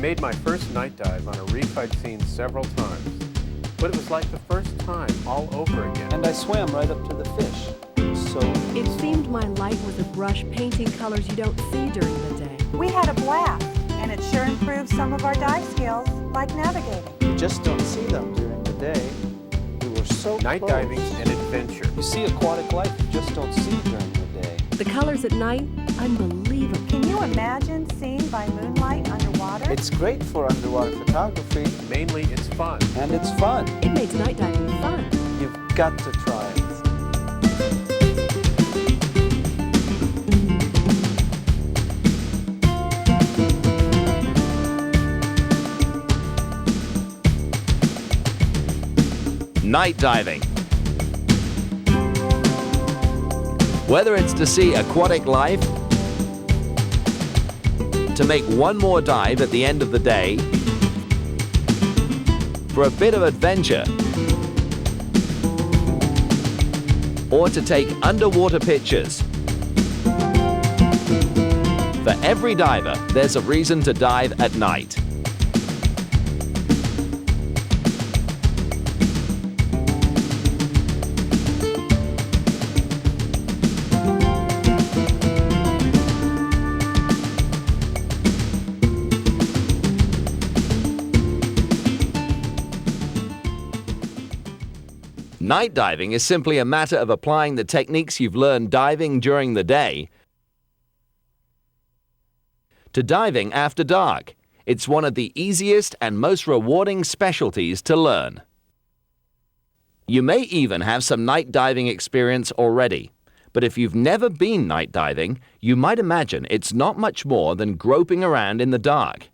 made my first night dive on a reef I'd seen several times, but it was like the first time all over again. And I swam right up to the fish. It seemed my light was a brush painting colors you don't see during the day. We had a blast, and it sure improved some of our dive skills, like navigating. You just don't see them during the day. We were so Night close. diving's an adventure. You see aquatic life you just don't see during the day. The colors at night, unbelievable. Can you imagine seeing by moonlight underwater? It's great for underwater photography. Mainly, it's fun. And it's fun. It makes night diving fun. You've got to try it. Night diving. Whether it's to see aquatic life, to make one more dive at the end of the day, for a bit of adventure, or to take underwater pictures. For every diver, there's a reason to dive at night. Night diving is simply a matter of applying the techniques you've learned diving during the day to diving after dark. It's one of the easiest and most rewarding specialties to learn. You may even have some night diving experience already, but if you've never been night diving, you might imagine it's not much more than groping around in the dark.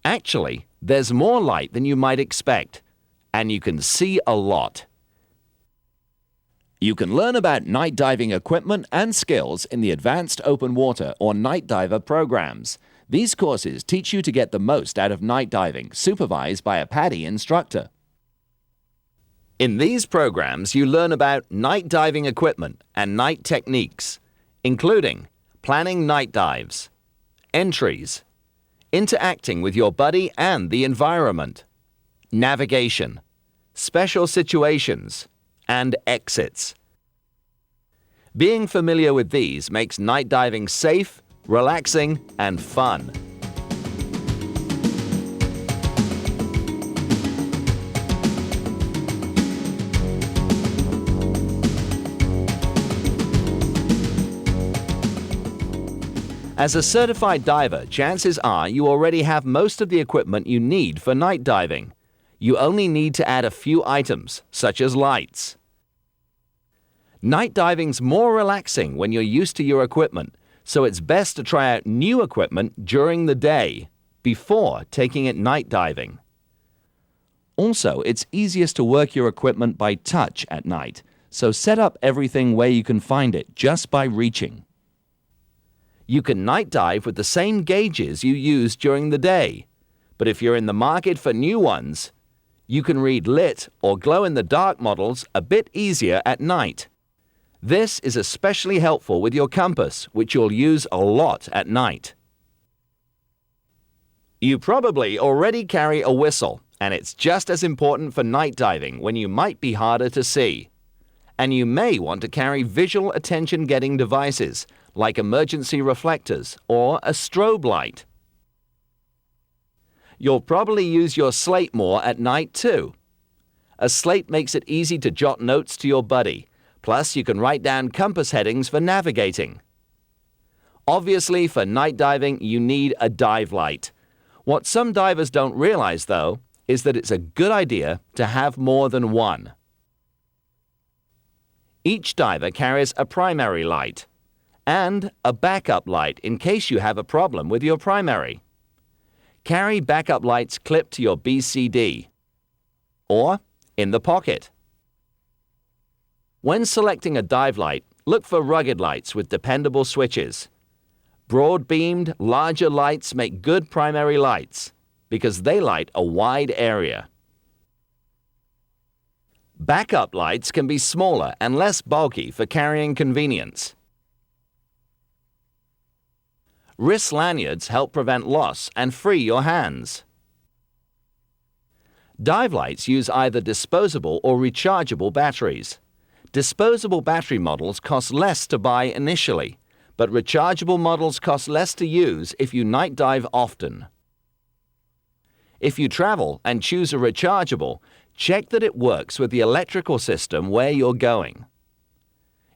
Actually, there's more light than you might expect, and you can see a lot. You can learn about night diving equipment and skills in the Advanced Open Water or Night Diver programs. These courses teach you to get the most out of night diving, supervised by a PADI instructor. In these programs, you learn about night diving equipment and night techniques, including planning night dives, entries, interacting with your buddy and the environment, navigation, special situations, and exits. Being familiar with these makes night diving safe, relaxing, and fun. As a certified diver, chances are you already have most of the equipment you need for night diving. You only need to add a few items, such as lights. Night diving's more relaxing when you're used to your equipment, so it's best to try out new equipment during the day, before taking it night diving. Also, it's easiest to work your equipment by touch at night, so set up everything where you can find it just by reaching. You can night dive with the same gauges you use during the day, but if you're in the market for new ones, you can read lit or glow-in-the-dark models a bit easier at night. This is especially helpful with your compass, which you'll use a lot at night. You probably already carry a whistle, and it's just as important for night diving when you might be harder to see. And you may want to carry visual attention-getting devices, like emergency reflectors or a strobe light. You'll probably use your slate more at night too. A slate makes it easy to jot notes to your buddy, plus you can write down compass headings for navigating. Obviously, for night diving, you need a dive light. What some divers don't realize, though, is that it's a good idea to have more than one. Each diver carries a primary light and a backup light in case you have a problem with your primary. Carry backup lights clipped to your BCD or in the pocket. When selecting a dive light, look for rugged lights with dependable switches. Broad-beamed, larger lights make good primary lights because they light a wide area. Backup lights can be smaller and less bulky for carrying convenience. Wrist lanyards help prevent loss and free your hands. Dive lights use either disposable or rechargeable batteries. Disposable battery models cost less to buy initially, but rechargeable models cost less to use if you night dive often. If you travel and choose a rechargeable, check that it works with the electrical system where you're going.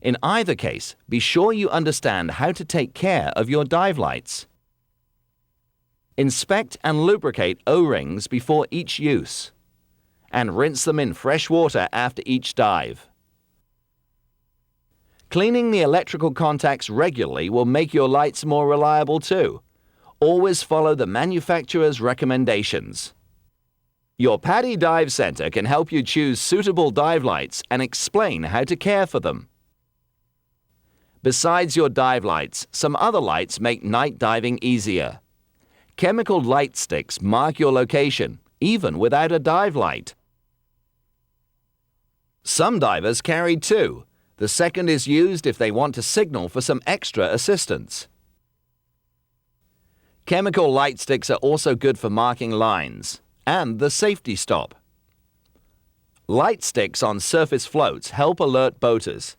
In either case, be sure you understand how to take care of your dive lights. Inspect and lubricate O-rings before each use, and rinse them in fresh water after each dive. Cleaning the electrical contacts regularly will make your lights more reliable too. Always follow the manufacturer's recommendations. Your PADI Dive Center can help you choose suitable dive lights and explain how to care for them. Besides your dive lights, some other lights make night diving easier. Chemical light sticks mark your location, even without a dive light. Some divers carry two. The second is used if they want to signal for some extra assistance. Chemical light sticks are also good for marking lines and the safety stop. Light sticks on surface floats help alert boaters.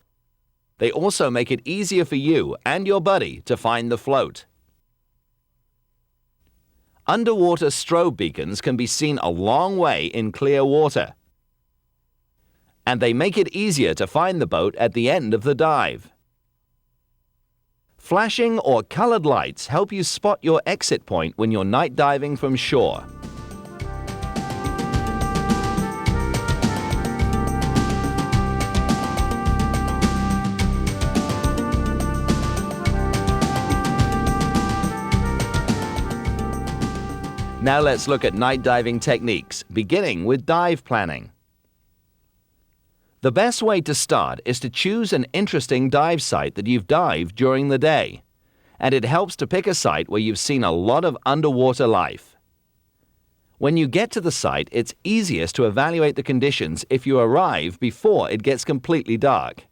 They also make it easier for you and your buddy to find the float. Underwater strobe beacons can be seen a long way in clear water, and they make it easier to find the boat at the end of the dive. Flashing or colored lights help you spot your exit point when you're night diving from shore. Now let's look at night diving techniques, beginning with dive planning. The best way to start is to choose an interesting dive site that you've dived during the day, and it helps to pick a site where you've seen a lot of underwater life. When you get to the site, it's easiest to evaluate the conditions if you arrive before it gets completely dark.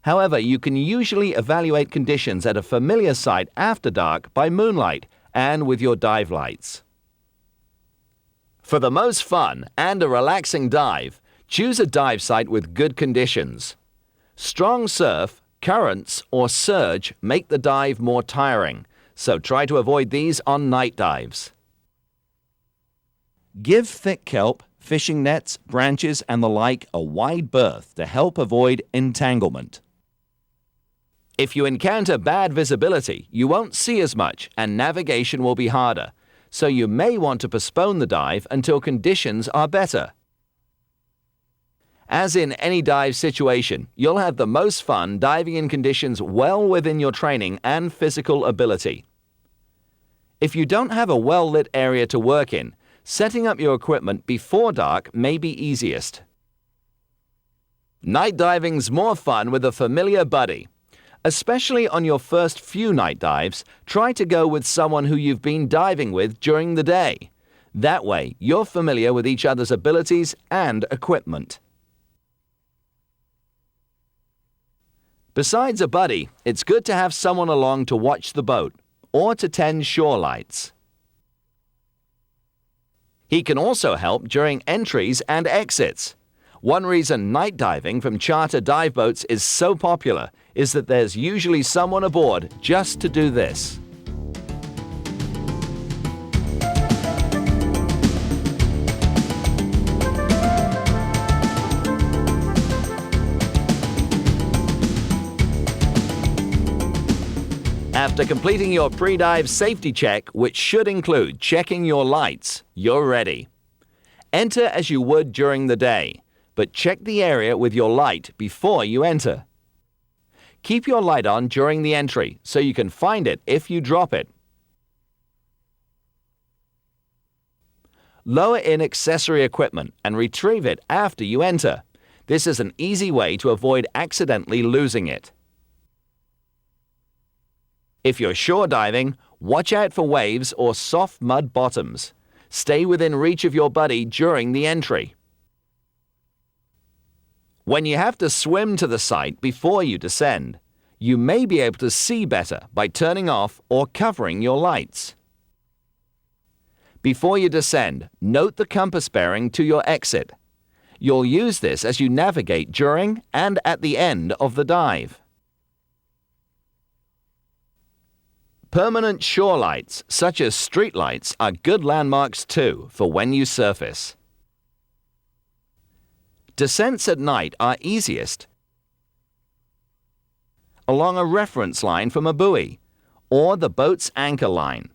However, you can usually evaluate conditions at a familiar site after dark by moonlight and with your dive lights. For the most fun and a relaxing dive, choose a dive site with good conditions. Strong surf, currents, or surge make the dive more tiring, so try to avoid these on night dives. Give thick kelp, fishing nets, branches, and the like a wide berth to help avoid entanglement. If you encounter bad visibility, you won't see as much and navigation will be harder, so you may want to postpone the dive until conditions are better. As in any dive situation, you'll have the most fun diving in conditions well within your training and physical ability. If you don't have a well-lit area to work in, setting up your equipment before dark may be easiest. Night diving's more fun with a familiar buddy. Especially on your first few night dives, try to go with someone who you've been diving with during the day. That way, you're familiar with each other's abilities and equipment. Besides a buddy, it's good to have someone along to watch the boat or to tend shore lights. He can also help during entries and exits. One reason night diving from charter dive boats is so popular is that there's usually someone aboard just to do this. After completing your pre-dive safety check, which should include checking your lights, you're ready. Enter as you would during the day, but check the area with your light before you enter. Keep your light on during the entry so you can find it if you drop it. Lower in accessory equipment and retrieve it after you enter. This is an easy way to avoid accidentally losing it. If you're shore diving, watch out for waves or soft mud bottoms. Stay within reach of your buddy during the entry. When you have to swim to the site before you descend, you may be able to see better by turning off or covering your lights. Before you descend, note the compass bearing to your exit. You'll use this as you navigate during and at the end of the dive. Permanent shore lights, such as street lights, are good landmarks too for when you surface. Descents at night are easiest along a reference line from a buoy or the boat's anchor line.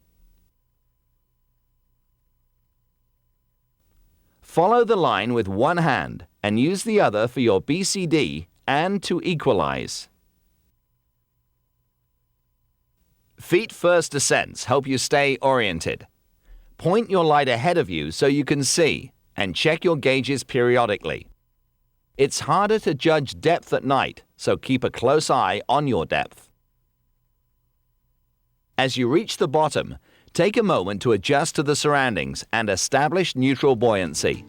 Follow the line with one hand and use the other for your BCD and to equalize. Feet first descents help you stay oriented. Point your light ahead of you so you can see and check your gauges periodically. It's harder to judge depth at night, so keep a close eye on your depth. As you reach the bottom, take a moment to adjust to the surroundings and establish neutral buoyancy.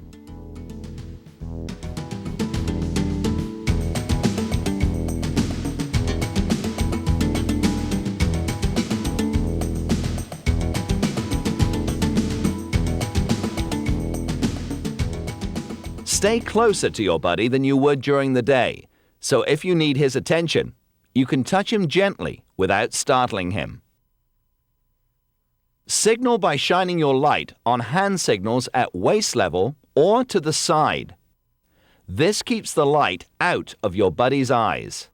Stay closer to your buddy than you would during the day, so if you need his attention, you can touch him gently without startling him. Signal by shining your light on hand signals at waist level or to the side. This keeps the light out of your buddy's eyes.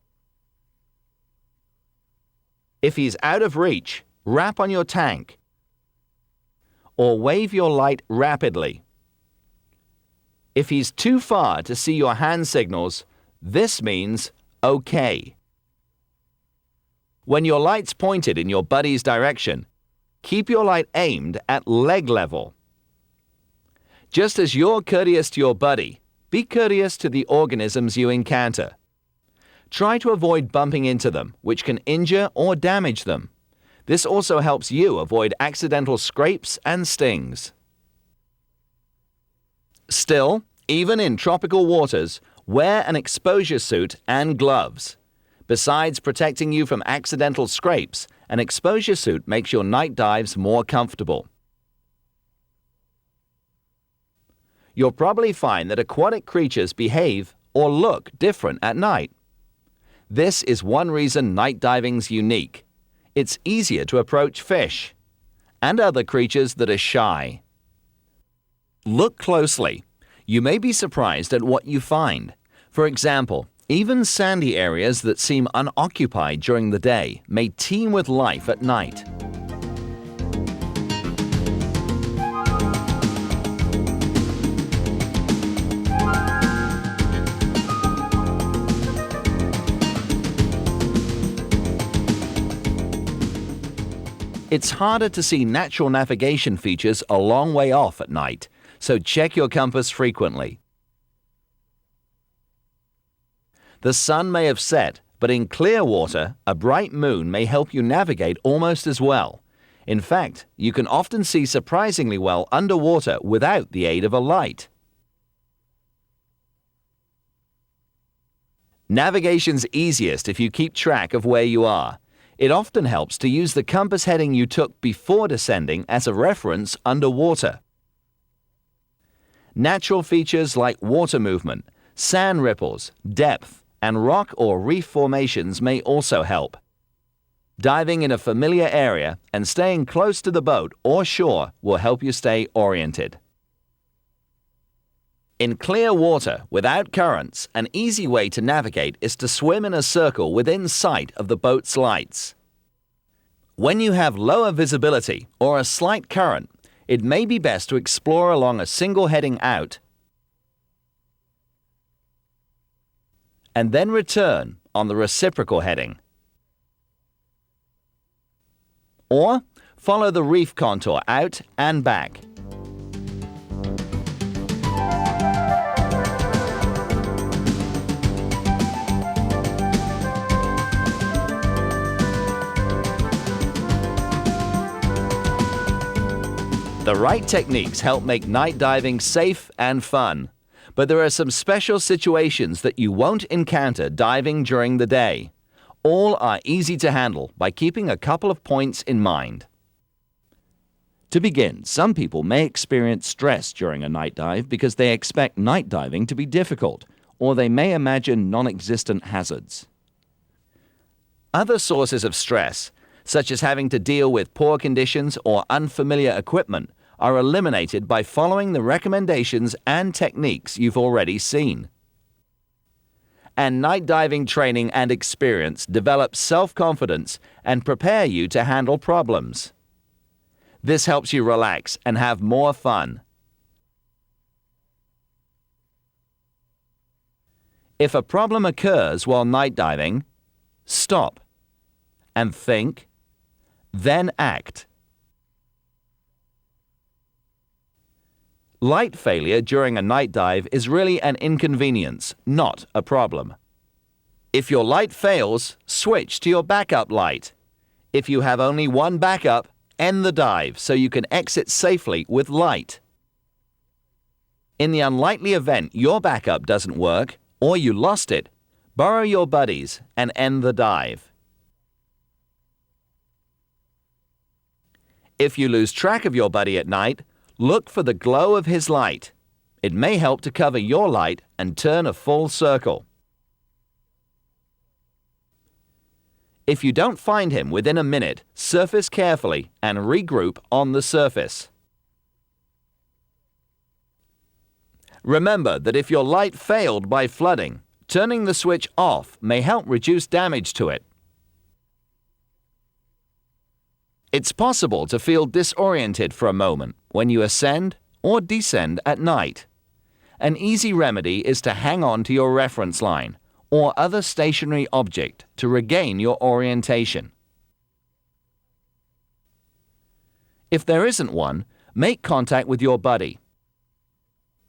If he's out of reach, rap on your tank or wave your light rapidly. If he's too far to see your hand signals, this means OK. When your light's pointed in your buddy's direction, keep your light aimed at leg level. Just as you're courteous to your buddy, be courteous to the organisms you encounter. Try to avoid bumping into them, which can injure or damage them. This also helps you avoid accidental scrapes and stings. Still, even in tropical waters, wear an exposure suit and gloves. Besides protecting you from accidental scrapes, an exposure suit makes your night dives more comfortable. You'll probably find that aquatic creatures behave or look different at night. This is one reason night diving's unique. It's easier to approach fish and other creatures that are shy. Look closely. You may be surprised at what you find. For example, even sandy areas that seem unoccupied during the day may teem with life at night. It's harder to see natural navigation features a long way off at night, so check your compass frequently. The sun may have set, but in clear water, a bright moon may help you navigate almost as well. In fact, you can often see surprisingly well underwater without the aid of a light. Navigation's easiest if you keep track of where you are. It often helps to use the compass heading you took before descending as a reference underwater. Natural features like water movement, sand ripples, depth, and rock or reef formations may also help. Diving in a familiar area and staying close to the boat or shore will help you stay oriented. In clear water without currents, an easy way to navigate is to swim in a circle within sight of the boat's lights. When you have lower visibility or a slight current, it may be best to explore along a single heading out and then return on the reciprocal heading. Or follow the reef contour out and back. The right techniques help make night diving safe and fun, but there are some special situations that you won't encounter diving during the day. All are easy to handle by keeping a couple of points in mind. To begin, some people may experience stress during a night dive because they expect night diving to be difficult, or they may imagine non-existent hazards. Other sources of stress, such as having to deal with poor conditions or unfamiliar equipment, are eliminated by following the recommendations and techniques you've already seen. And night diving training and experience develop self-confidence and prepare you to handle problems. This helps you relax and have more fun. If a problem occurs while night diving, stop and think, then act. Light failure during a night dive is really an inconvenience, not a problem. If your light fails, switch to your backup light. If you have only one backup, end the dive so you can exit safely with light. In the unlikely event your backup doesn't work or you lost it, borrow your buddy's and end the dive. If you lose track of your buddy at night, look for the glow of his light. It may help to cover your light and turn a full circle. If you don't find him within a minute, surface carefully and regroup on the surface. Remember that if your light failed by flooding, turning the switch off may help reduce damage to it. It's possible to feel disoriented for a moment when you ascend or descend at night. An easy remedy is to hang on to your reference line or other stationary object to regain your orientation. If there isn't one, make contact with your buddy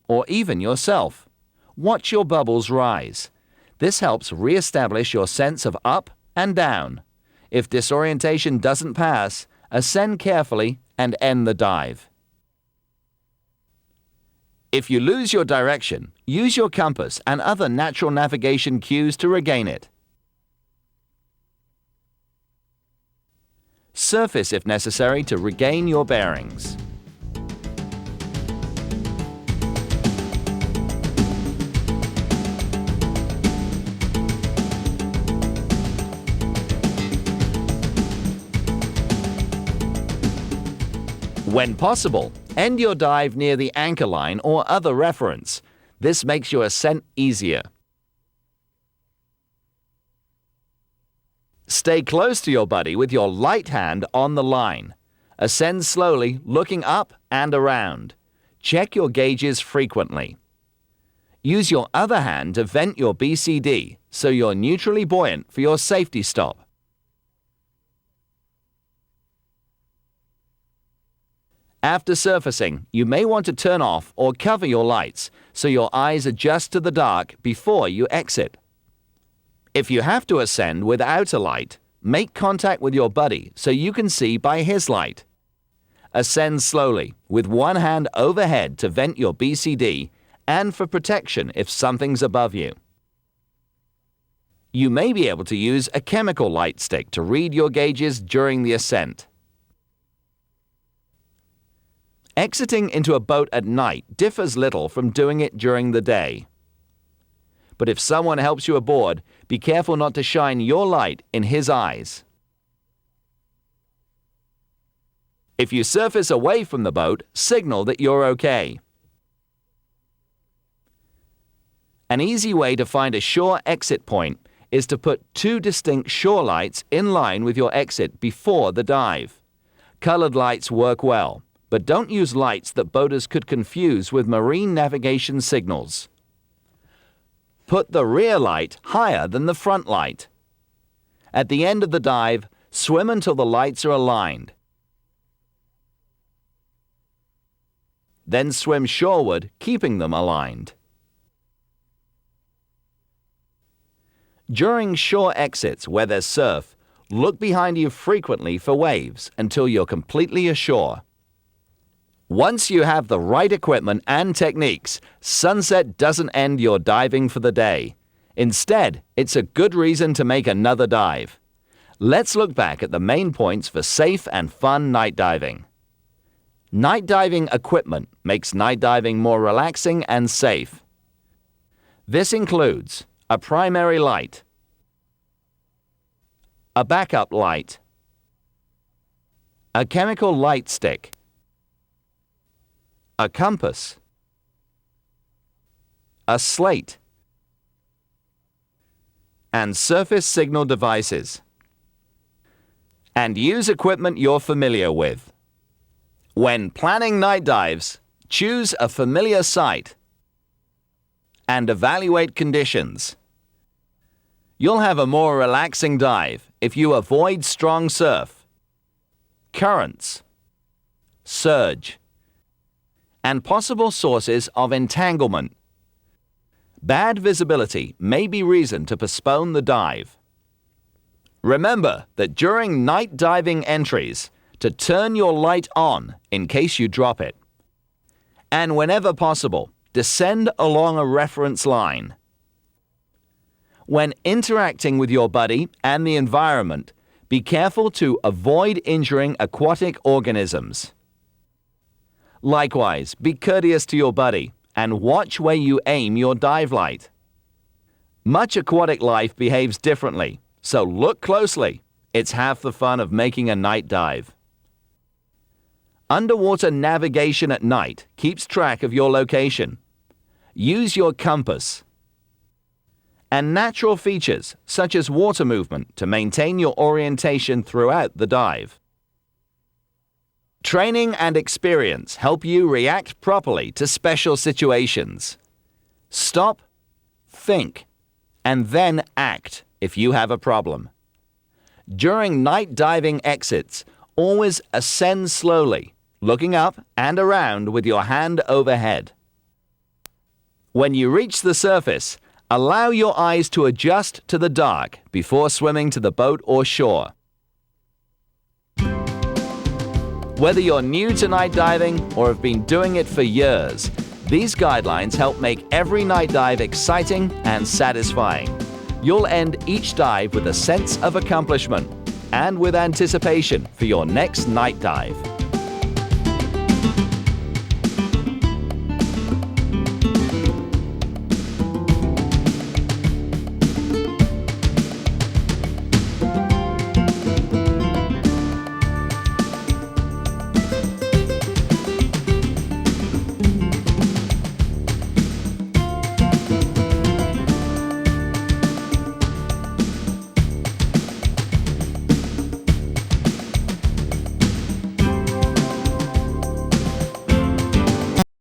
or even yourself. Watch your bubbles rise. This helps re-establish your sense of up and down. If disorientation doesn't pass, ascend carefully and end the dive. If you lose your direction, use your compass and other natural navigation cues to regain it. Surface if necessary to regain your bearings. When possible, end your dive near the anchor line or other reference. This makes your ascent easier. Stay close to your buddy with your light hand on the line. Ascend slowly, looking up and around. Check your gauges frequently. Use your other hand to vent your BCD so you're neutrally buoyant for your safety stop. After surfacing, you may want to turn off or cover your lights so your eyes adjust to the dark before you exit. If you have to ascend without a light, make contact with your buddy so you can see by his light. Ascend slowly with one hand overhead to vent your BCD and for protection if something's above you. You may be able to use a chemical light stick to read your gauges during the ascent. Exiting into a boat at night differs little from doing it during the day. But if someone helps you aboard, be careful not to shine your light in his eyes. If you surface away from the boat, signal that you're okay. An easy way to find a shore exit point is to put two distinct shore lights in line with your exit before the dive. Colored lights work well, but don't use lights that boaters could confuse with marine navigation signals. Put the rear light higher than the front light. At the end of the dive, swim until the lights are aligned. Then swim shoreward, keeping them aligned. During shore exits where there's surf, look behind you frequently for waves until you're completely ashore. Once you have the right equipment and techniques, sunset doesn't end your diving for the day. Instead, it's a good reason to make another dive. Let's look back at the main points for safe and fun night diving. Night diving equipment makes night diving more relaxing and safe. This includes a primary light, a backup light, a chemical light stick, a compass, a slate, and surface signal devices. And use equipment you're familiar with. When planning night dives, choose a familiar site and evaluate conditions. You'll have a more relaxing dive if you avoid strong surf, currents, surge, and possible sources of entanglement. Bad visibility may be reason to postpone the dive. Remember that during night diving entries, to turn your light on in case you drop it. And whenever possible, descend along a reference line. When interacting with your buddy and the environment, be careful to avoid injuring aquatic organisms. Likewise, be courteous to your buddy and watch where you aim your dive light. Much aquatic life behaves differently, so look closely. It's half the fun of making a night dive. Underwater navigation at night keeps track of your location. Use your compass. And natural features, such as water movement, to maintain your orientation throughout the dive. Training and experience help you react properly to special situations. Stop, think, and then act if you have a problem. During night diving exits, always ascend slowly, looking up and around with your hand overhead. When you reach the surface, allow your eyes to adjust to the dark before swimming to the boat or shore. Whether you're new to night diving or have been doing it for years, these guidelines help make every night dive exciting and satisfying. You'll end each dive with a sense of accomplishment and with anticipation for your next night dive.